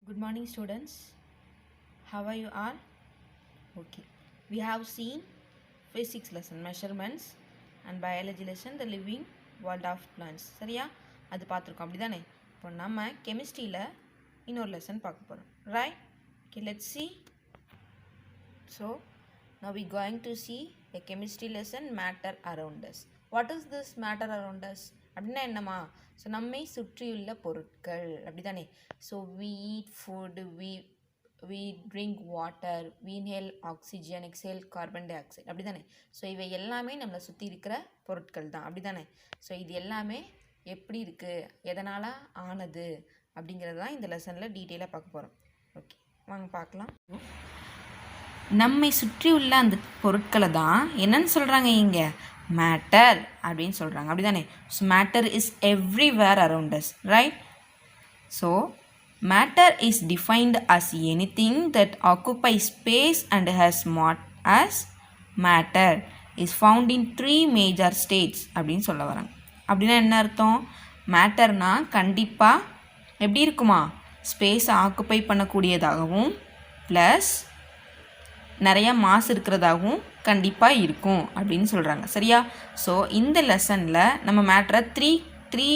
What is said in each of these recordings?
Good morning, students. How are you all? Okay. We have seen physics lesson measurements and biology lesson the living world of plants. சரியா? அது பார்த்துருக்கோம் அப்படிதானே? இப்போ நம்ம கெமிஸ்ட்ரியில் இன்னொரு lesson பார்க்க போகிறோம். Right? Okay, let's see. So, now we going to see a chemistry lesson matter around us. What is this matter around us? அப்படின்னா என்னம்மா? ஸோ நம்மை சுற்றியுள்ள பொருட்கள் அப்படிதானே? So we eat food, we drink water, we inhale oxygen, exhale carbon dioxide அப்படிதானே? So இவை எல்லாமே நம்மளை சுற்றி இருக்கிற பொருட்கள் தான் அப்படிதானே? ஸோ இது எல்லாமே எப்படி இருக்குது, எதனால் ஆனது அப்படிங்கிறது தான் இந்த லெசனில் டீட்டெயிலாக பார்க்க போகிறோம். ஓகே, வாங்க பார்க்கலாம். நம்மை சுற்றியுள்ள அந்த பொருட்களை தான் என்னன்னு சொல்கிறாங்க இங்கே? மேட்டர் அப்படின்னு சொல்கிறாங்க அப்படிதானே? So matter is everywhere around us, right? So matter is defined as anything that occupies space and has mass as matter is found in three major states அப்படின்னு சொல்ல வராங்க. அப்படின்னா என்ன அர்த்தம்? மேட்டர்னா கண்டிப்பாக எப்படி இருக்குமா? ஸ்பேஸை ஆக்குப்பை பண்ணக்கூடியதாகவும் ப்ளஸ் நிறையா மாஸ் இருக்கிறதாகவும் கண்டிப்பாக இருக்கும் அப்படின்னு சொல்கிறாங்க. சரியா? ஸோ இந்த லெசனில் நம்ம மேட்டரை த்ரீ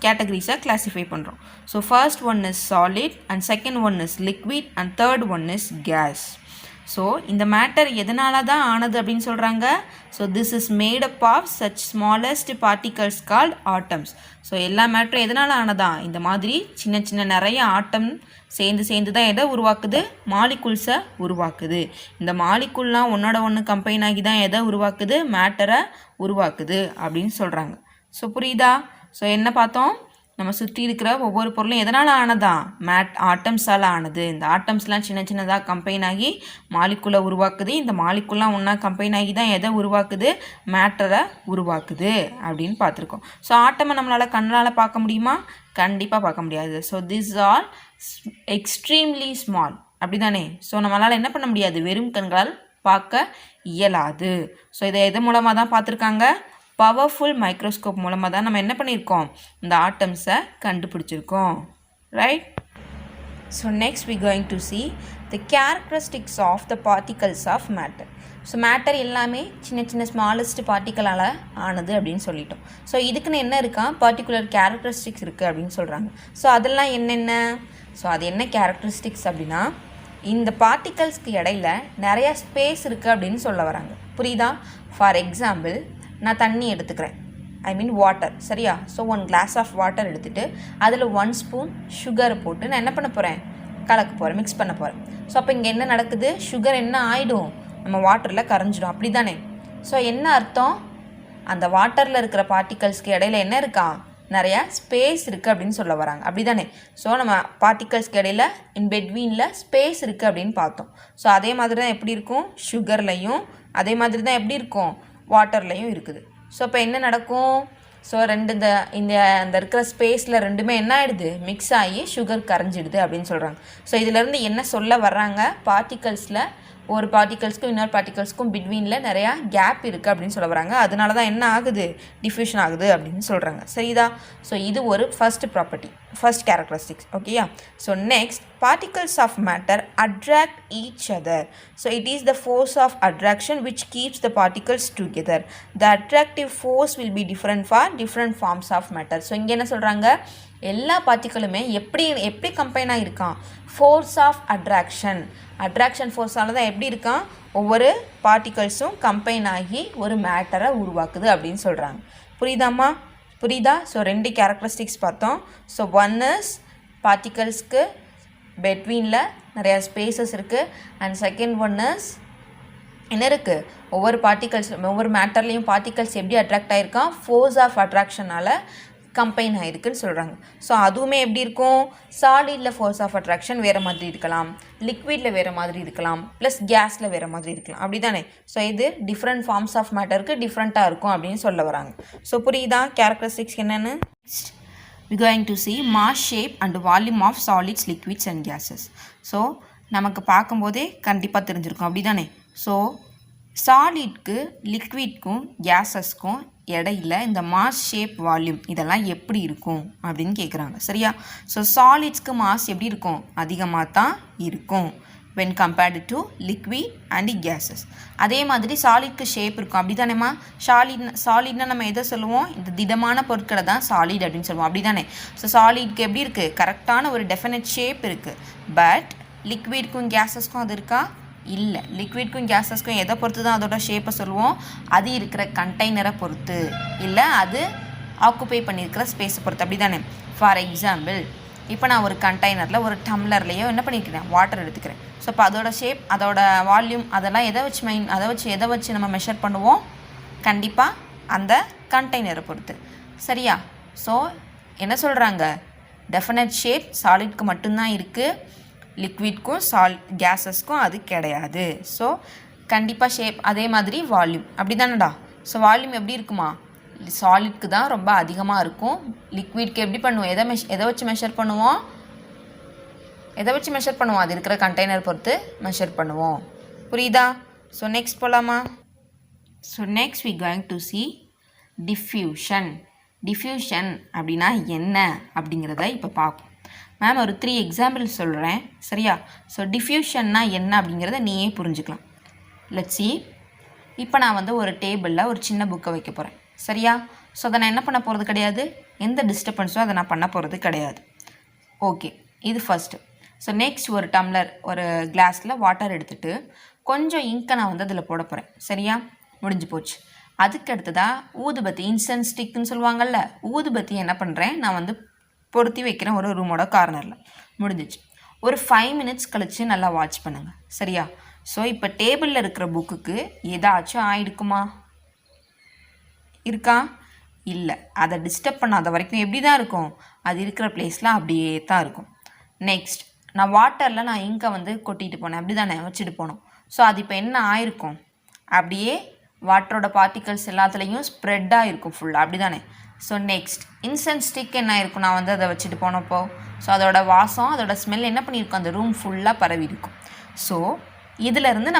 கேட்டகரிஸாக கிளாஸிஃபை பண்ணுறோம். So first one is solid and second one is liquid and third one is gas. So இந்த மேட்டர் எதனால தான் ஆனது அப்படின்னு சொல்கிறாங்க? So this is made up of such smallest particles called atoms. So எல்லா மேட்டரும் எதனால் ஆனதா? இந்த மாதிரி சின்ன சின்ன நிறைய ஆட்டம் சேர்ந்து தான் எதை உருவாக்குது? மாலிகுல்ஸை உருவாக்குது. இந்த மாலிகுல்லாம் ஒன்றோட ஒன்று கம்பைன் ஆகி தான் எதை உருவாக்குது? மேட்டரை உருவாக்குது அப்படின்னு சொல்கிறாங்க. ஸோ புரியுதா? ஸோ என்ன பார்த்தோம்? நம்ம சுற்றி இருக்கிற ஒவ்வொரு பொருளும் எதனால் ஆனதா? ஆட்டம்ஸால் ஆனது. இந்த ஆட்டம்ஸ்லாம் சின்ன சின்னதாக கம்பைன் ஆகி மாலிகுலை உருவாக்குது. இந்த மாலிகுல்லாம் ஒன்றா கம்பைன் ஆகி தான் எதை உருவாக்குது? மேட்டரை உருவாக்குது அப்படின்னு பார்த்துருக்கோம். ஸோ ஆட்டமை நம்மளால் கண்ணால் பார்க்க முடியுமா? கண்டிப்பாக பார்க்க முடியாது. So this are extremely small அப்படி தானே? ஸோ நம்மளால் என்ன பண்ண முடியாது? வெறும் கண்களால் பார்க்க இயலாது. ஸோ இதை எது மூலமாக தான் பார்த்துருக்காங்க? பவர்ஃபுல் மைக்ரோஸ்கோப் மூலமாக தான் நம்ம என்ன பண்ணியிருக்கோம்? இந்த ஆட்டம்ஸை கண்டுபிடிச்சிருக்கோம், right? So next we going to see the characteristics of the particles of matter. So matter எல்லாமே சின்ன சின்ன ஸ்மாலஸ்ட் பார்ட்டிக்கலால் ஆனது அப்படின்னு சொல்லிட்டோம். ஸோ இதுக்குன்னு என்ன இருக்கா? பர்டிகுலர் கேரக்டரிஸ்டிக்ஸ் இருக்குது அப்படின்னு சொல்கிறாங்க. ஸோ அதெல்லாம் என்னென்ன? ஸோ அது என்ன கேரக்டரிஸ்டிக்ஸ் அப்படின்னா, இந்த பார்ட்டிகல்ஸ்க்கு இடையில நிறையா ஸ்பேஸ் இருக்குது அப்படின்னு சொல்ல வராங்க. புரியுதா? ஃபார் எக்ஸாம்பிள், நான் தண்ணி எடுத்துக்கிறேன், ஐ மீன் வாட்டர், சரியா? ஸோ 1 glass ஆஃப் வாட்டர் எடுத்துகிட்டு அதில் 1 ஸ்பூன் சுகரை போட்டு நான் என்ன பண்ண போகிறேன்? கலக்க போகிறேன், மிக்ஸ் பண்ண போகிறேன். ஸோ அப்போ இங்கே என்ன நடக்குது? சுகர் என்ன ஆகிடும்? நம்ம வாட்டரில் கரைஞ்சிடும், அப்படி தானே? ஸோ என்ன அர்த்தம்? அந்த வாட்டரில் இருக்கிற பார்ட்டிகல்ஸ்க்கு இடையில என்ன இருக்கா? நிறையா ஸ்பேஸ் இருக்குது அப்படின்னு சொல்ல வராங்க, அப்படி தானே? ஸோ நம்ம பார்ட்டிகல்ஸ்க்கு இடையில இன் பெட்வீனில் ஸ்பேஸ் இருக்குது அப்படின்னு பார்த்தோம். ஸோ அதே மாதிரி தான் எப்படி இருக்கும்? சுகர்லையும் அதே மாதிரி தான் எப்படி இருக்கும்? வாட்டர்லையும் இருக்குது. ஸோ இப்போ என்ன நடக்கும்? ஸோ இந்த இருக்கிற ஸ்பேஸில் ரெண்டுமே என்ன ஆகிடுது? மிக்ஸ் ஆகி சுகர் கரைஞ்சிடுது அப்படின்னு சொல்கிறாங்க. ஸோ இதிலேருந்து என்ன சொல்ல வர்றாங்க? பார்ட்டிகல்ஸில் ஒரு பார்ட்டிகல்ஸ்க்கும் இன்னொரு பார்ட்டிகல்ஸ்க்கும் பிட்வீனில் நிறையா கேப் இருக்குது அப்படின்னு சொல்ல வராங்க. அதனால தான் என்ன ஆகுது? டிஃப்யூஷன் ஆகுது அப்படின்னு சொல்கிறாங்க. சரிதா? ஸோ இது ஒரு ஃபர்ஸ்ட் ப்ராப்பர்ட்டி, ஃபர்ஸ்ட் கேரக்டரிஸ்டிக்ஸ். ஓகேயா? So next, particles of matter attract each other. So it is the force of attraction which keeps the particles together. The attractive force will be different for different forms of matter. So இங்கே என்ன சொல்கிறாங்க? எல்லா பார்ட்டிகளுமே எப்படி combine ஆகிருக்கான்? Force of attraction ஃபோர்ஸால் தான் எப்படி இருக்கான்? ஒவ்வொரு பார்ட்டிகல்ஸும் combine ஆகி ஒரு மேட்டரை உருவாக்குது அப்படின்னு சொல்கிறாங்க. புரியுதாம்மா? புரியுதா? ஸோ 2 கேரக்டரிஸ்டிக்ஸ் பார்த்தோம். ஸோ 1 இஸ் பார்ட்டிகல்ஸ்க்கு பெட்வீனில் நிறையா ஸ்பேசஸ் இருக்குது. அண்ட் செகண்ட் ஒன் இஸ் என்ன இருக்குது? ஒவ்வொரு மேட்டர்லேயும் பார்ட்டிகல்ஸ் எப்படி அட்ராக்ட் ஆகிருக்கான்? ஃபோர்ஸ் ஆஃப் அட்ராக்ஷனால் கம்பைன் ஆகிருக்குன்னு சொல்கிறாங்க. ஸோ அதுவுமே எப்படி இருக்கும்? சாலிடில் ஃபோர்ஸ் ஆஃப் அட்ராக்ஷன் வேறு மாதிரி இருக்கலாம், லிக்விடில் வேறு மாதிரி இருக்கலாம், ப்ளஸ் கேஸில் வேறு மாதிரி இருக்கலாம், அப்படி தானே? ஸோ இது டிஃப்ரெண்ட் ஃபார்ம்ஸ் ஆஃப் மேட்டருக்கு டிஃப்ரெண்ட்டாக இருக்கும் அப்படின்னு சொல்ல வராங்க. ஸோ புரியுதா கேரக்டரிஸ்டிக்ஸ் என்னென்னு? we going to see mass, shape and volume of solids, liquids and gases. So நமக்கு பார்க்கும்போதே கண்டிப்பாக தெரிஞ்சிருக்கும், அப்படி தானே? ஸோ சாலிட்க்கு லிக்விட்க்கும் கேஸஸ்க்கும் இடையில இந்த மாஸ் ஷேப் வால்யூம் இதெல்லாம் எப்படி இருக்கும் அப்படின்னு கேட்குறாங்க. சரியா? ஸோ சாலிட்ஸ்க்கு மாஸ் எப்படி இருக்கும்? அதிகமாக தான் இருக்கும் when compared to liquid and gases. அதே மாதிரி சாலிட்க்கு ஷேப் இருக்கும். அப்படி தானேம்மா? சாலிட்னா நம்ம எதை சொல்லுவோம்? இந்த திடமான பொருட்களை தான் சாலிட் அப்படின்னு சொல்லுவோம். அப்படி தானே? ஸோ சாலிட்க்கு எப்படி இருக்குது? கரெக்டான ஒரு டெஃபினட் ஷேப் இருக்குது. பட் லிக்விட்க்கும் கேஸஸ்க்கும் அது இருக்கா? இல்லை. லிக்விட்க்கும் கேஸஸ்க்கும் எதை பொறுத்து தான் அதோட ஷேப்பை சொல்லுவோம்? அது இருக்கிற கண்டெய்னரை பொறுத்து, இல்லை அது ஆக்குப்பை பண்ணியிருக்கிற ஸ்பேஸை பொறுத்து. அப்படி தானே? ஃபார் எக்ஸாம்பிள், இப்போ நான் ஒரு கண்டெய்னரில் ஒரு டம்ளர்லேயோ என்ன பண்ணிக்கிறேன்? வாட்டர் எடுத்துக்கிறேன். ஸோ இப்போ அதோட ஷேப், அதோட வால்யூம் அதெல்லாம் எதை வச்சு நம்ம மெஷர் பண்ணுவோம்? கண்டிப்பாக அந்த கண்டெய்னரை பொறுத்து. சரியா? ஸோ என்ன சொல்கிறாங்க? டெஃபினட் ஷேப் சாலிட்க்கு மட்டும்தான் இருக்குது, லிக்விட்க்கும் கேஸஸ்க்கும் அது கிடையாது. ஸோ கண்டிப்பாக ஷேப். அதே மாதிரி வால்யூம் அப்படி தானடா? ஸோ வால்யூம் எப்படி இருக்குமா? சாலிட்க்கு தான் ரொம்ப அதிகமாக இருக்கும். லிக்விட்க்கு எப்படி பண்ணுவோம்? எதை வச்சு மெஷர் பண்ணுவோம்? அது இருக்கிற கண்டெய்னர் பொறுத்து மெஷர் பண்ணுவோம். புரியுதா? ஸோ நெக்ஸ்ட் போகலாமா? So next we going to see diffusion. Diffusion அப்படின்னா என்ன அப்படிங்கிறத இப்போ பார்ப்போம். மேம் ஒரு 3 எக்ஸாம்பிள் சொல்கிறேன். சரியா? ஸோ டிஃப்யூஷன்னா என்ன அப்படிங்கிறத நீயே புரிஞ்சுக்கலாம். Let's see. இப்போ நான் வந்து ஒரு டேபிளில் ஒரு சின்ன புக்கை வைக்க போகிறேன். சரியா? ஸோ அதை நான் என்ன பண்ண போகிறது கிடையாது, எந்த டிஸ்டர்பன்ஸும் அதை நான் பண்ண போகிறது கிடையாது. ஓகே, இது ஃபஸ்ட்டு. ஸோ நெக்ஸ்ட் ஒரு டம்ளர் ஒரு கிளாஸில் வாட்டர் எடுத்துகிட்டு கொஞ்சம் இங்கை நான் வந்து அதில் போட போகிறேன். சரியா? முடிஞ்சு போச்சு. அதுக்கு அடுத்ததாக ஊதுபத்தி, இன்சென்ஸ் ஸ்டிக்குன்னு சொல்லுவாங்கள்ல, ஊதுபத்தி என்ன பண்ணுறேன், நான் வந்து பொருத்தி வைக்கிறேன் ஒரு ரூமோட கார்னரில். முடிஞ்சிச்சு. ஒரு 5 மினிட்ஸ் கழித்து நல்லா வாட்ச் பண்ணுங்கள். சரியா? ஸோ இப்போ டேபிளில் இருக்கிற புக்குக்கு ஏதாச்சும் ஆகிடுக்குமா? இருக்கா? இல்லை. அதை டிஸ்டர்ப் பண்ணாத வரைக்கும் எப்படி தான் இருக்கும்? அது இருக்கிற பிளேஸில் அப்படியே தான் இருக்கும். நெக்ஸ்ட், நான் வாட்டரில் நான் இங்கை வந்து கொட்டிட்டு போனேன். அப்படி தானே வச்சுட்டு போனோம். ஸோ அது இப்போ என்ன ஆயிருக்கும்? அப்படியே வாட்டரோட பார்ட்டிகல்ஸ் எல்லாத்துலேயும் ஸ்ப்ரெட்டாக இருக்கும் ஃபுல்லாக. அப்படி தானே? ஸோ நெக்ஸ்ட், இன்சென்ஸ் ஸ்டிக் என்ன ஆயிருக்கும்? நான் வந்து அதை வச்சுட்டு போனப்போ ஸோ அதோட வாசம், அதோட ஸ்மெல் என்ன பண்ணியிருக்கும்? அந்த ரூம் ஃபுல்லாக பரவி இருக்கும். ஸோ இதிலேருந்து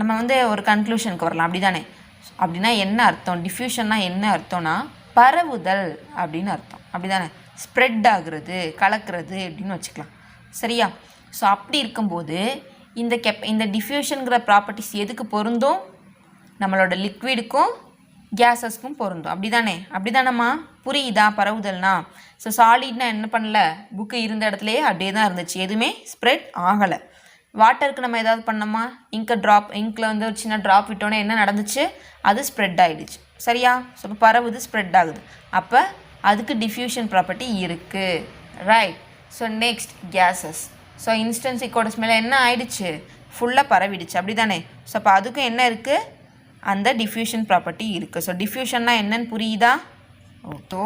நம்ம வந்து ஒரு கன்க்ளூஷனுக்கு வரலாம். அப்படி தானே? அப்படின்னா என்ன அர்த்தம்? டிஃப்யூஷன்னா என்ன அர்த்தம்னா பரவுதல் அப்படின்னு அர்த்தம். அப்படி தானே? ஸ்ப்ரெட் ஆகுறது, கலக்கிறது அப்படின்னு வச்சுக்கலாம். சரியா? ஸோ அப்படி இருக்கும்போது இந்த டிஃப்யூஷனுங்கிற ப்ராப்பர்ட்டிஸ் எதுக்கு பொருந்தும்? நம்மளோட லிக்விடுக்கும் கேஸஸ்க்கும் பொருந்தும். அப்படி தானேம்மா? புரியுதா பரவுதல்னா? ஸோ சாலிட்னா என்ன பண்ணல, புக்கு இருந்த இடத்துலையே அப்படியே தான் இருந்துச்சு, எதுவுமே ஸ்ப்ரெட் ஆகலை. வாட்டருக்கு நம்ம ஏதாவது பண்ணோமா? இங்கில் வந்து ஒரு சின்ன ட்ராப் விட்டோன்னே என்ன நடந்துச்சு? அது ஸ்ப்ரெட் ஆகிடுச்சு. சரியா? ஸோ இப்போ பரவுது, ஸ்ப்ரெட் ஆகுது. அப்போ அதுக்கு டிஃப்யூஷன் ப்ராப்பர்ட்டி இருக்குது. Right. So next cases. So instance இக்கோட ஸ்மெல் என்ன ஆயிடுச்சு? ஃபுல்லாக பரவிடுச்சு. அப்படி தானே? ஸோ அப்போ அதுக்கும் என்ன இருக்குது? அந்த டிஃப்யூஷன் ப்ராப்பர்ட்டி இருக்குது. ஸோ டிஃப்யூஷன்னா என்னன்னு புரியுதா? ஓ,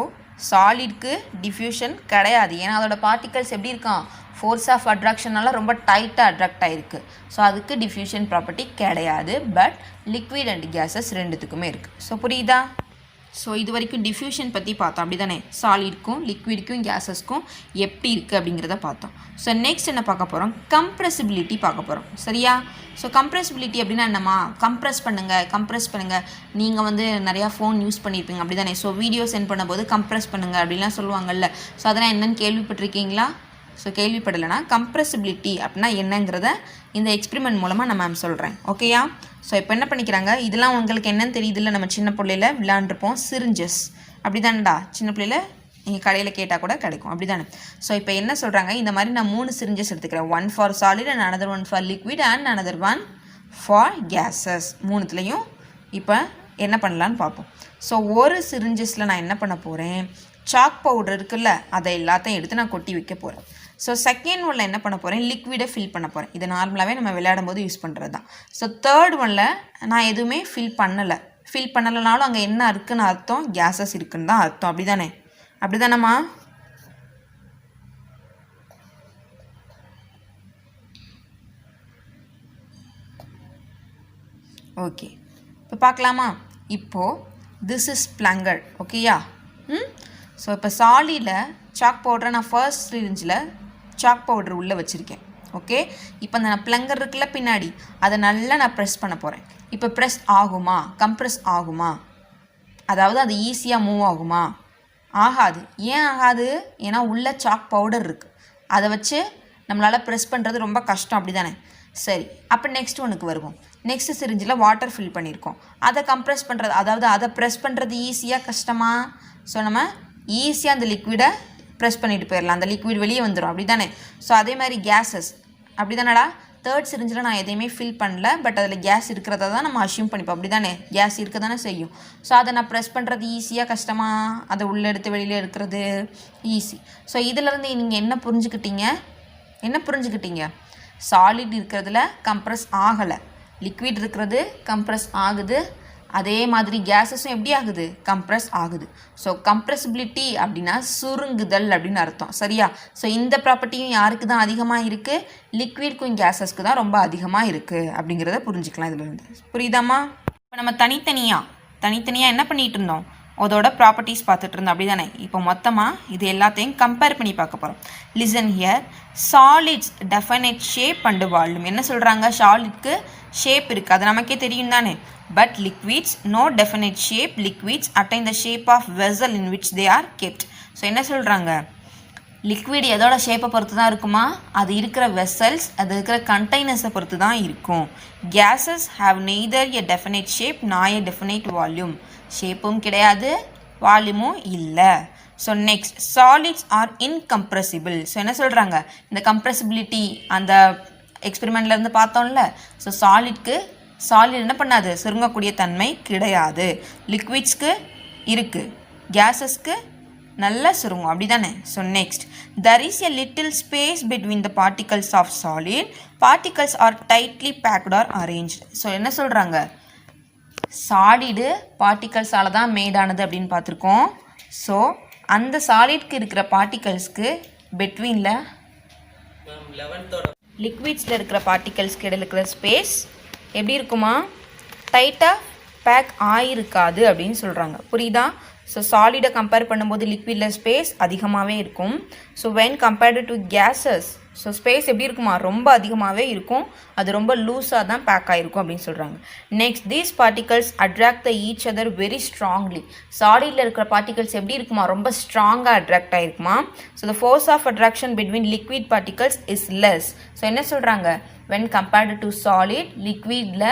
சாலிட்க்கு டிஃப்யூஷன் கிடையாது. ஏன்னா அதோட பார்ட்டிகல்ஸ் எப்படி இருக்கான்? ஃபோர்ஸ் ஆஃப் அட்ராக்ஷனால ரொம்ப டைட்டாக அட்ராக்ட் ஆகிருக்கு. ஸோ அதுக்கு டிஃப்யூஷன் ப்ராப்பர்ட்டி கிடையாது. பட் லிக்விட் அண்ட் கேஸஸ் ரெண்டுத்துக்குமே இருக்குது. ஸோ புரியுதா? ஸோ இது வரைக்கும் டிஃப்யூஷன் பற்றி பார்த்தோம். அப்படி தானே? சாலிட்க்கும் லிக்விட்க்கும் கேஸஸ்க்கும் எப்படி இருக்குது அப்படிங்கிறத பார்த்தோம். ஸோ நெக்ஸ்ட் என்ன பார்க்க போகிறோம்? கம்ப்ரெசிபிலிட்டி பார்க்க போகிறோம். சரியா? ஸோ கம்ப்ரெசிபிலிட்டி அப்படின்னா என்னம்மா? கம்ப்ரெஸ் பண்ணுங்கள். நீங்கள் வந்து நிறையா ஃபோன் யூஸ் பண்ணியிருப்பீங்க. அப்படி தானே? ஸோ வீடியோ சென்ட் பண்ணும்போது கம்ப்ரெஸ் பண்ணுங்கள் அப்படின்லாம் சொல்லுவாங்கள்ல. ஸோ அதெல்லாம் என்னென்னு கேள்விப்பட்டிருக்கீங்களா? ஸோ கேள்விப்படலைன்னா கம்ப்ரெசிபிலிட்டி அப்படின்னா என்னங்கிறத இந்த எக்ஸ்பிரிமெண்ட் மூலமாக நான் மேம் சொல்கிறேன். ஓகேயா? ஸோ இப்போ என்ன பண்ணிக்கிறாங்க, இதெல்லாம் உங்களுக்கு என்னன்னு தெரியுதுல்ல, நம்ம சின்ன பிள்ளையில் விளாண்டுருப்போம். சிரிஞ்சஸ் அப்படி தானடா? சின்ன பிள்ளையில் நீங்கள் கடையில் கேட்டால் கூட கிடைக்கும். அப்படி தானே? ஸோ இப்போ என்ன சொல்கிறாங்க, இந்த மாதிரி நான் 3 சிரிஞ்சஸ் எடுத்துக்கிறேன். 1 for solid and another 1 for liquid and another 1 for gases. 3த்துலேயும் இப்போ என்ன பண்ணலான்னு பார்ப்போம். ஸோ ஒரு சிரிஞ்சஸில் நான் என்ன பண்ண போகிறேன், சாக் பவுடர் இருக்குல்ல, அதை எல்லாத்தையும் எடுத்து நான் கொட்டி வைக்க போகிறேன். ஸோ செகண்ட் ஒன்னில் என்ன பண்ண போகிறேன், லிக்விடை ஃபில் பண்ண போகிறேன். இது நார்மலாகவே நம்ம விளையாடும் போது யூஸ் பண்ணுறது தான். ஸோ தேர்ட் ஒன்னில் நான் எதுவுமே ஃபில் பண்ணலைனாலும் அங்கே என்ன இருக்குன்னு அர்த்தம், கேஸஸ் இருக்குன்னு தான் அர்த்தம். அப்படி தானேம்மா? ஓகே, இப்போ பார்க்கலாமா? இப்போது திஸ் இஸ் பிளங்கர். ஓகேயா? ஸோ இப்போ சாலியில் சாக் பவுடரை நான் ஃபர்ஸ்ட் சிரிஞ்சில் சாக் பவுடர் உள்ளே வச்சுருக்கேன். ஓகே, இப்போ அந்த நான் பிளங்கர் இருக்குல்ல பின்னாடி, அதை நல்லா நான் ப்ரெஸ் பண்ண போகிறேன். இப்போ ப்ரெஸ் ஆகுமா, கம்ப்ரெஸ் ஆகுமா? அதாவது அது ஈஸியாக மூவ் ஆகுமா? ஆகாது. ஏன் ஆகாது? ஏன்னா உள்ள சாக் பவுடர் இருக்குது. அதை வச்சு நம்மளால் ப்ரெஸ் பண்ணுறது ரொம்ப கஷ்டம், அப்படி தானே? சரி, அப்போ நெக்ஸ்ட் ஒன்றுக்கு வருவோம். நெக்ஸ்ட் சிரிஞ்சில் வாட்டர் ஃபில் பண்ணியிருக்கோம். அதை கம்ப்ரெஸ் பண்ணுறது, அதாவது அதை ப்ரெஸ் பண்ணுறது ஈஸியாக கஷ்டமா? ஸோ நம்ம ஈஸியாக அந்த லிக்விடை ப்ரெஸ் பண்ணிட்டு போயிடலாம், அந்த லிக்விட் வெளியே வந்துடும், அப்படி தானே? ஸோ அதே மாதிரி கேஸஸ் அப்படி தானடா. தேர்ட் சிரிஞ்சில் நான் எதையுமே ஃபில் பண்ணல, பட் அதில் கேஸ் இருக்கிறத தான் நம்ம அஷ்யூம் பண்ணிப்போம், அப்படி தானே? கேஸ் இருக்க தானே செய்யும். ஸோ அதை நான் ப்ரெஸ் பண்ணுறது ஈஸியாக கஷ்டமா? அதை உள்ளே எடுத்து வெளியில் எடுக்கிறது ஈஸி. ஸோ இதிலேருந்து நீங்கள் என்ன புரிஞ்சுக்கிட்டீங்க? சாலிட் இருக்கிறதுல கம்ப்ரெஸ் ஆகலை, லிக்விட் இருக்கிறது கம்ப்ரெஸ் ஆகுது. அதே மாதிரி கேஸஸும் எப்படி ஆகுது? கம்ப்ரெஸ் ஆகுது. ஸோ கம்ப்ரெசிபிலிட்டி அப்படின்னா சுருங்குதல் அப்படின்னு அர்த்தம், சரியா? ஸோ இந்த ப்ராப்பர்ட்டியும் யாருக்கு தான் அதிகமாக இருக்குது? லிக்விட்க்கும் கேஸஸ்க்கு தான் ரொம்ப அதிகமாக இருக்குது அப்படிங்கிறத புரிஞ்சுக்கலாம் இதிலிருந்து. புரியுதாம்மா? இப்போ நம்ம தனித்தனியாக என்ன பண்ணிகிட்டு இருந்தோம்? அதோட ப்ராப்பர்ட்டிஸ் பார்த்துட்டு இருந்தோம், அப்படி தானே? இப்போ மொத்தமாக இது எல்லாத்தையும் கம்பேர் பண்ணி பார்க்க போகிறோம். Listen here. Solids definite shape and volume. என்ன சொல்கிறாங்க? சாலிட்க்கு ஷேப் இருக்குது, அது நமக்கே தெரியும் தானே. But liquids, no definite shape. Liquids attain the shape of vessel in which they are kept. So என்ன சொல்கிறாங்க? லிக்விட் எதோட ஷேப்பை பொறுத்து தான் இருக்குமா? அது இருக்கிற வெசல்ஸ், அது இருக்கிற கண்டெய்னர்ஸை பொறுத்து தான் இருக்கும். Gases have neither a definite shape nor a definite volume. ஷேப்பும் கிடையாது, வால்யூமும் இல்லை. So next, solids are incompressible. So என்ன சொல்கிறாங்க? இந்த கம்ப்ரெசிபிலிட்டி அந்த எக்ஸ்பெரிமெண்ட்லேருந்து பார்த்தோம்ல. ஸோ சாலிட் என்ன பண்ணாது? சுருங்கக்கூடிய தன்மை கிடையாது. லிக்விட்ஸ்க்கு இருக்குது, கேஸஸ்க்கு நல்லா சுருங்கும், அப்படி தானே? So next, there is a little space between the particles of solid. Particles are tightly packed or arranged. So என்ன சொல்கிறாங்க? சாலிடு பார்ட்டிகல்ஸால் தான் மேடானது அப்படின்னு பார்த்துருக்கோம். ஸோ அந்த சாலிட்க்கு இருக்கிற பார்ட்டிகல்ஸ்க்கு பெட்வீனில் லிக்விட்ஸில் இருக்கிற பார்ட்டிகல்ஸ்க்கு இடையில் இருக்கிற ஸ்பேஸ் எப்படி இருக்குமா? டைட்டாக பேக் ஆகிருக்காது அப்படின்னு சொல்கிறாங்க. புரியுதா? ஸோ சாலிடை கம்பேர் பண்ணும்போது லிக்விடில் ஸ்பேஸ் அதிகமாகவே இருக்கும். So when compared to gases, so space எப்படி இருக்குமா? ரொம்ப அதிகமாகவே இருக்கும், அது ரொம்ப லூஸாக தான் பேக் ஆகிருக்கும் அப்படின்னு சொல்கிறாங்க. Next, these particles attract the each other very strongly. சாலிடில் இருக்கிற பார்ட்டிகல்ஸ் எப்படி இருக்குமா? ரொம்ப ஸ்ட்ராங்காக அட்ராக்ட் ஆகிருக்குமா. So the force of attraction between liquid particles is less. ஸோ என்ன சொல்கிறாங்க? வென் கம்பேர்டு டு சாலிட், லிக்விடில்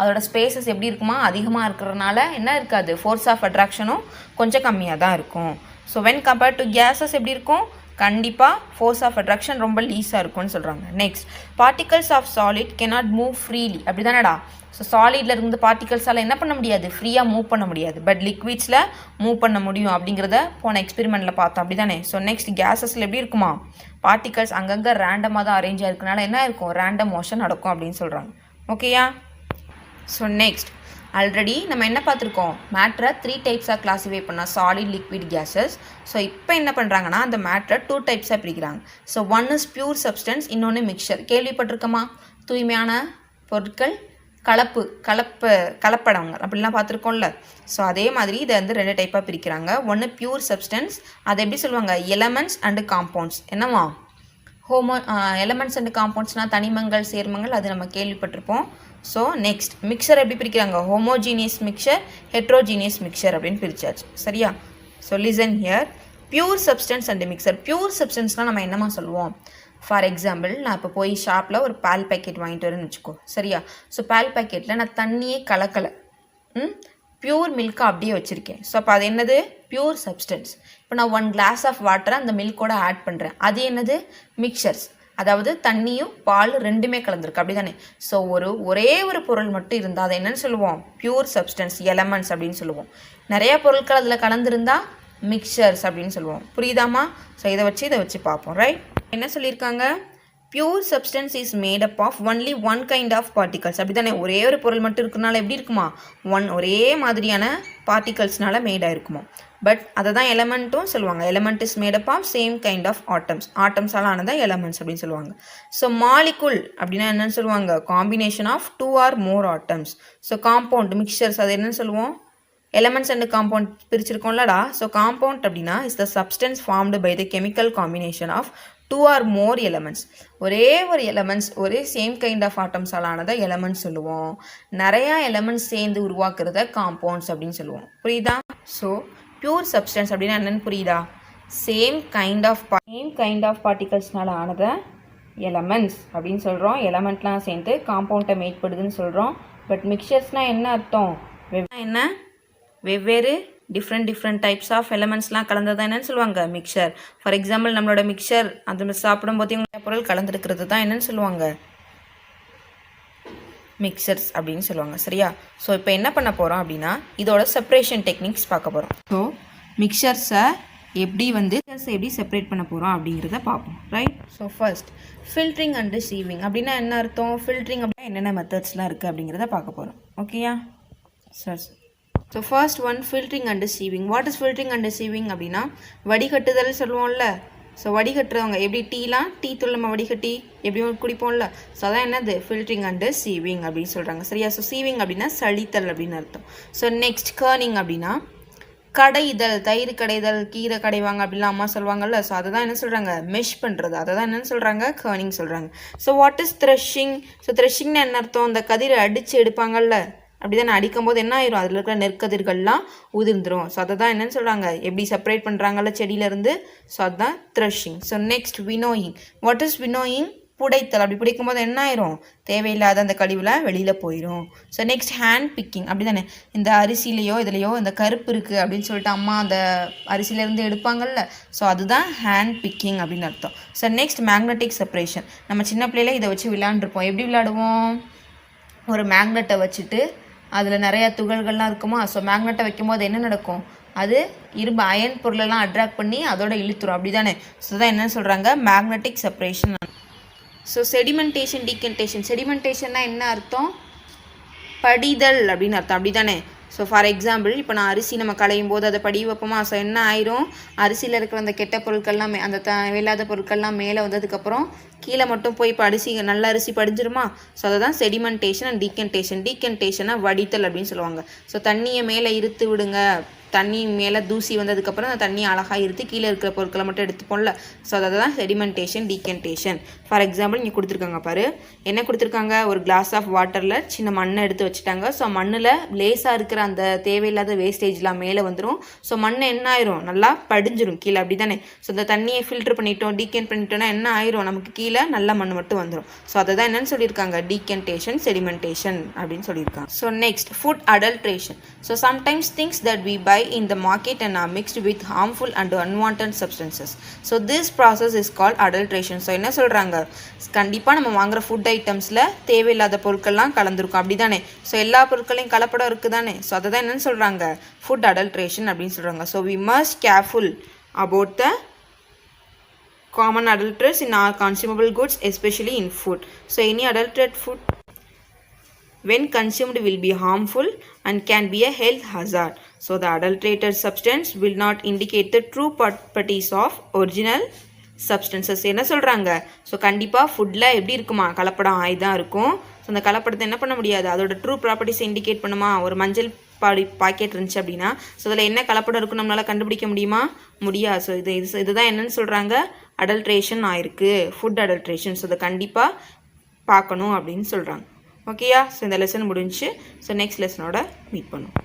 அதோட ஸ்பேசஸ் எப்படி இருக்குமா? அதிகமாக இருக்கிறதுனால என்ன இருக்காது? ஃபோர்ஸ் ஆஃப் அட்ராக்ஷனும் கொஞ்சம் கம்மியாக தான் இருக்கும். So when compared to gases எப்படி இருக்கும்? கண்டிப்பாக ஃபோர்ஸ் ஆஃப் அட்ராக்ஷன் ரொம்ப லீஸாக இருக்கும்னு சொல்கிறாங்க. Next, particles of solid cannot move freely. அப்படி தானடா? ஸோ சாலிடில் இருந்து பார்ட்டிகல்ஸால் என்ன பண்ண முடியாது? ஃப்ரீயாக மூவ் பண்ண முடியாது. பட் லிக்விட்ஸில் மூவ் பண்ண முடியும் அப்படிங்கிறத போன எக்ஸ்பெரிமெண்ட்டில் பார்த்தோம், அப்படி தானே? ஸோ நெக்ஸ்ட், கேஸஸில் எப்படி இருக்குமா? பார்ட்டிகல்ஸ் அங்கங்கே ரேண்டமாக தான் அரேஞ்ச் ஆகிருக்கனால என்ன இருக்கும்? ரேண்டம் மோஷன் நடக்கும் அப்படின்னு சொல்கிறாங்க. ஓகேயா? ஸோ நெக்ஸ்ட், ஆல்ரெடி நம்ம என்ன பார்த்துருக்கோம்? மேட்ரை 3 டைப்ஸாக கிளாஸிஃபை பண்ணால் சாலிட், லிக்விட், கேஸஸ். ஸோ இப்போ என்ன பண்ணுறாங்கன்னா அந்த மேட்ரை 2 டைப்ஸாக பிரிக்கிறாங்க. So one is pure substance, இன்னொன்று மிக்சர். கேள்விப்பட்டிருக்கோமா? தூய்மையான பொருட்கள், கலப்படங்கள் அப்படிலாம் பார்த்துருக்கோம்ல. ஸோ அதே மாதிரி இதை வந்து 2 டைப்பாக பிரிக்கிறாங்க. ஒன்று பியூர் சப்ஸ்டன்ஸ், அதை எப்படி சொல்லுவாங்க? Elements and compounds. என்னவா? எலமெண்ட்ஸ் அண்டு காம்பவுண்ட்ஸ்னால் தனிமங்கள், சேர்மங்கள், அது நம்ம கேள்விப்பட்டிருப்போம். ஸோ நெக்ஸ்ட், மிக்சர் எப்படி பிரிக்கிறாங்க? ஹோமோஜீனியஸ் மிக்சர், ஹெட்ரோஜீனியஸ் மிக்சர் அப்படின்னு பிரிச்சாச்சு, சரியா? So listen here. Pure substance and mixture. Pure சப்ஸ்டன்ஸ்னால் நம்ம என்னமா சொல்லுவோம்? ஃபார் எக்ஸாம்பிள், நான் இப்போ போய் ஷாப்பில் ஒரு பால் பேக்கெட் வாங்கிட்டு வரேன்னு வச்சுக்கோ, சரியா? ஸோ பால் பேக்கெட்டில் நான் தண்ணியே கலக்கலை, பியூர் மில்காக அப்படியே வச்சுருக்கேன். ஸோ அப்போ அது என்னது? Pure substance. இப்போ நான் 1 glass ஆஃப் வாட்டரை அந்த மில்கோட ஆட் பண்ணுறேன், அது என்னது? மிக்சர்ஸ். அதாவது தண்ணியும் பால் ரெண்டுமே கலந்துருக்கு, அப்படி தானே? ஸோ ஒரே ஒரு பொருள் மட்டும் இருந்தால் அதை என்னன்னு சொல்லுவோம்? பியூர் சப்ஸ்டன்ஸ், எலமெண்ட்ஸ் அப்படின்னு சொல்லுவோம். நிறைய பொருட்கள் அதில் கலந்துருந்தா மிக்சர்ஸ் அப்படின்னு சொல்லுவோம். புரியுதாமா? ஸோ இதை வச்சு பார்ப்போம், ரைட்? என்ன சொல்லியிருக்காங்க? Pure substance is made up of only one kind of particles. அப்படி தானே? ஒரே ஒரு பொருள் மட்டும் இருக்கனால எப்படி இருக்குமா? ஒரே மாதிரியான பார்ட்டிகல்ஸ்னால மேடாக இருக்குமா. பட் அதை தான் எலமெண்ட்டும் சொல்லுவாங்க. Element is made up of same kind of atoms. ஆட்டம்ஸால் ஆனதான் எலமெண்ட்ஸ் அப்படின்னு சொல்லுவாங்க. ஸோ மாலிகுல் அப்படின்னா என்னன்னு சொல்லுவாங்க? Combination of 2 or more atoms. So compound, mixtures, அது என்னன்னு சொல்லுவோம்? எலமெண்ட்ஸ் அண்ட் காம்பவுண்ட் பிரிச்சிருக்கோம்லடா. ஸோ காம்பவுண்ட் அப்படின்னா is the substance formed by the chemical combination of 2 or more elements. ஒரே ஒரு எலமெண்ட்ஸ், ஒரே சேம் கைண்ட் ஆஃப் ஆட்டம்ஸால் ஆனதை எலமெண்ட்ஸ் சொல்லுவோம். நிறையா எலமெண்ட்ஸ் சேர்ந்து உருவாக்குறத காம்பவுண்ட்ஸ் அப்படின்னு சொல்லுவோம். புரியுதா? ஸோ பியூர் சப்ஸ்டன்ஸ் அப்படின்னா என்னென்னு புரியுதா? சேம் கைண்ட் ஆஃப் பார்ட்டிகல்ஸ்னால ஆனதை எலமெண்ட்ஸ் அப்படின்னு சொல்கிறோம். எலமெண்ட்லாம் சேர்ந்து காம்பவுண்டை மேக் பண்ணுதுன்னு சொல்கிறோம். பட் மிக்சர்ஸ்னால் என்ன அர்த்தம்? என்ன வெவ்வேறு டிஃப்ரெண்ட் டைப்ஸ் ஆஃப் எலமெண்ட்ஸ்லாம் கலந்தது என்னன்னு சொல்லுவாங்க? மிக்சர். ஃபார் எக்ஸாம்பிள் நம்மளோட மிக்சர் அந்த சாப்பிடும்போது பொருள் கலந்துருக்கிறது தான் என்னன்னு சொல்லுவாங்க? மிக்சர்ஸ் அப்படின்னு சொல்லுவாங்க. சரியா? ஸோ இப்போ என்ன பண்ண போகிறோம் அப்படின்னா இதோட செப்பரேஷன் டெக்னிக்ஸ் பார்க்க போகிறோம். ஸோ மிக்சர்ஸை எப்படி செப்பரேட் பண்ண போகிறோம் அப்படிங்கிறத பார்ப்போம். Right? So first filtering and sieving அப்படின்னா என்ன அர்த்தம்? ஃபில்ட்ரிங் அப்படின்னா என்னென்ன மெத்தட்ஸ்லாம் இருக்குது அப்படிங்கிறத பார்க்க போகிறோம். ஓகேயா? Sir so first one filtering and sieving. What is filtering and sieving அப்படின்னா வடிகட்டுதல் சொல்லுவோம்ல. ஸோ வடிகட்டுறவங்க எப்படி டீ தூள் நம்ம வடிகட்டி எப்படி குடிப்போம்ல. ஸோ அதான் என்னது? ஃபில்ட்ரிங் அண்ட் சீவிங் அப்படின்னு சொல்கிறாங்க. சரியா? ஸோ சீவிங் அப்படின்னா சளித்தல் அப்படின்னு அர்த்தம். ஸோ நெக்ஸ்ட் கர்னிங் அப்படின்னா கடைதல், தயிர் கடைதல், கீரை கடைவாங்க அப்படிலாம் அம்மா சொல்லுவாங்கல்ல. ஸோ அதை தான் என்ன சொல்கிறாங்க? மெஷ் பண்ணுறது. அதை தான் என்னென்னு சொல்கிறாங்க? கர்னிங் சொல்கிறாங்க. So what is threshing? So த்ரெஷிங்னு என்ன அர்த்தம்? இந்த கதிரை அடித்து எடுப்பாங்கல்ல, அப்படி தான் அடிக்கும் போது என்ன ஆயிரும்? அதில் இருக்கிற நெற்கதிர்கள்லாம் உதிர்ந்துடும். ஸோ அதை தான் என்னென்னு சொல்கிறாங்க? எப்படி செப்பரேட் பண்ணுறாங்கல்ல செடியிலேருந்து. ஸோ அதுதான் threshing. So next winnowing. What is winnowing? புடைத்தல். அப்படி பிடிக்கும் போது என்ன ஆயிரும்? தேவையில்லாத அந்த கழிவுல வெளியில் போயிடும். So next hand picking. அப்படி தானே இந்த அரிசிலையோ இதுலையோ இந்த கருப்பு இருக்குது அப்படின்னு சொல்லிட்டு அம்மா அந்த அரிசியிலேருந்து எடுப்பாங்கல்ல. ஸோ அதுதான் ஹேண்ட் பிக்கிங் அப்படின்னு அர்த்தம். So next magnetic separation. நம்ம சின்ன பிள்ளையில இதை வச்சு விளையாண்டுருப்போம். எப்படி விளையாடுவோம்? ஒரு மேக்னெட்டை வச்சுட்டு அதில் நிறையா துகள்கள்லாம் இருக்குமா. ஸோ மேக்னெட்டை வைக்கும் போது என்ன நடக்கும்? அது இரும்பு அயன் பொருளெல்லாம் அட்ராக்ட் பண்ணி அதோட இழுத்துரும். அப்படி தானே? ஸோ தான் என்னன்னு சொல்கிறாங்க? Magnetic separation. So sedimentation, decantation. செடிமெண்டேஷன்னா என்ன அர்த்தம்? படிதல் அப்படின்னு அர்த்தம். அப்படி தானே? ஸோ ஃபார் எக்ஸாம்பிள் இப்போ நான் அரிசி நம்ம களையும் போது அதை படி வைப்போமா. ஸோ என்ன ஆயிரும்? அரிசியில் இருக்கிற அந்த கெட்ட பொருட்கள்லாம் அந்த தேவையில்லாத பொருட்கள்லாம் மேலே வந்ததுக்கப்புறம் கீழே மட்டும் போய் இப்போ நல்ல அரிசி படிஞ்சிருமா. ஸோ அதை தான் செடிமெண்டேஷன் அண்ட் டீகன்டேஷன். டீகன்டேஷனை வடித்தல் அப்படின்னு சொல்லுவாங்க. ஸோ தண்ணியை மேலே இருத்து விடுங்க. தண்ணி மேலே தூசி வந்ததுக்கப்புறம் அந்த தண்ணி அழகாக இருத்து கீழே இருக்கிற பொருட்களை மட்டும் எடுத்துப்போம்ல. ஸோ அதை தான் செடிமெண்டேஷன், டீகன்டேஷன். ஃபார் எக்ஸாம்பிள் இங்கே கொடுத்துருக்காங்க பாரு. என்ன கொடுத்துருக்காங்க? ஒரு கிளாஸ் ஆஃப் வாட்டரில் சின்ன மண்ணை எடுத்து வச்சுட்டாங்க. ஸோ மண்ணில் லேசாக இருக்கிற அந்த தேவையில்லாத வேஸ்டேஜ்லாம் மேலே வந்துடும். ஸோ மண் என்ன ஆயிரும்? நல்லா படிஞ்சிரும் கீழே. அப்படி தானே? ஸோ இந்த தண்ணியை ஃபில்டர் பண்ணிட்டோம், டீகன் பண்ணிட்டோம்னா என்ன ஆயிரும்? நமக்கு கீழே நல்ல மண் மட்டும் வந்துடும். ஸோ அதை தான் என்னன்னு சொல்லியிருக்காங்க? டீகன்டேஷன், செடிமெண்டேஷன் அப்படின்னு சொல்லியிருக்காங்க. So next food adulteration. So sometimes things that we buy in the market and are mixed with harmful and unwanted substances. So this process is called adulteration. So என்ன சொல்றாங்க? கண்டிப்பாக நம்ம வாங்குற ஃபுட் ஐட்டம்ஸில் தேவையில்லாத பொருட்கள்லாம் கலந்துருக்கும். அப்படி தானே? ஸோ எல்லா பொருட்களையும் கலப்படம் இருக்குது தானே? ஸோ அதை தான் என்னன்னு சொல்கிறாங்க? ஃபுட் அடல்ட்ரேஷன் அப்படின்னு சொல்கிறாங்க. So we must careful about the common adulterants in our consumable goods, especially in food. So any adulterated food when consumed will be harmful and can be a health hazard. So the adulterated substance will not indicate the true properties of original substances. என்ன சொல்கிறாங்க? So கண்டிப்பாக ஃபுட்டில் எப்படி இருக்குமா? கலப்படம் ஆகிதான் இருக்கும். So அந்த கலப்படத்தை என்ன பண்ண முடியாது? அதோட ட்ரூ ப்ராப்பர்ட்டிஸை இண்டிகேட் பண்ணுமா? ஒரு மஞ்சள் பாக்கெட் இருந்துச்சு அப்படின்னா ஸோ அதில் என்ன கலப்படம் இருக்கும் நம்மளால் கண்டுபிடிக்க முடியுமா? முடியாது. ஸோ இதுதான் என்னன்னு சொல்கிறாங்க? அடல்ட்ரேஷன் ஆயிருக்கு, ஃபுட் அடல்ட்ரேஷன். ஸோ இதை கண்டிப்பாக பார்க்கணும் அப்படின்னு சொல்கிறாங்க. ஓகேயா? ஸோ இந்த லெசன் முடிஞ்சு. ஸோ நெக்ஸ்ட் லெசனோட மீட் பண்ணுவோம்.